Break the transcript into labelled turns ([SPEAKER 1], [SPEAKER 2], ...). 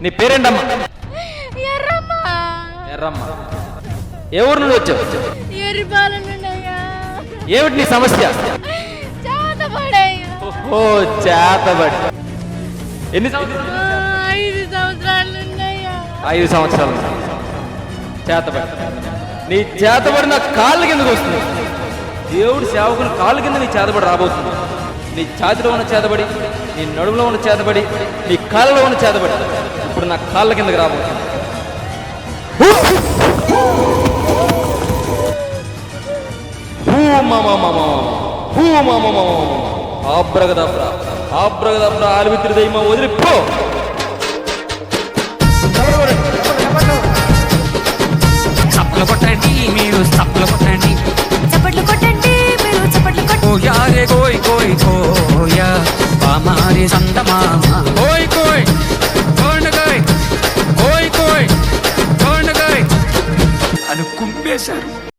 [SPEAKER 1] నీ పేరేంటమ్మా?
[SPEAKER 2] ఎర్రమ్మ.
[SPEAKER 1] ఎర్రమ్మ. ఏ ఊరు నుండి వచ్చావు?
[SPEAKER 2] ఎర్రిపాలెం నుండి అయ్యా.
[SPEAKER 1] ఏమిటి నీ సమస్య?
[SPEAKER 2] చేతబడయ్యా.
[SPEAKER 1] ఓ చేతబడి. ఎన్ని సంవత్సరాలు?
[SPEAKER 2] 5 సంవత్సరాల నుండి అయ్యా.
[SPEAKER 1] 5 సంవత్సరాలు చేతబడి. నీ చేతబడి నా కాళ్ళ కిందకు వస్తుంది. దేవుడి సేవకుని కాళ్ళ కింద నీ చేతబడి రాబోతుంది. నీ ఛాతిలో ఉన్న చేతబడి, నీ నడుములో ఉన్న చేతబడి, నీ కాళ్ళలో ఉన్న చేతబడి ఇప్పుడు నా కాళ్ళ కిందకి రాబోతుంది. ఆబ్రగదబ్రా ఆల్విత్రి దైమ వదిలిపో.
[SPEAKER 3] చప్పట్లు కొట్టండి మీరు, చప్పట్లు కొట్టండి,
[SPEAKER 2] చప్పట్లు కొట్టండి మీరు, చప్పట్లు కొట్టండి.
[SPEAKER 3] ఓయా రే కోయ్ కోయ్ కోయా పామారి సందమామ, కోయ్ కోయ్ కోండగాయ్, కోయ్ కోయ్ కోండగాయ్ అని కుంపేశారు.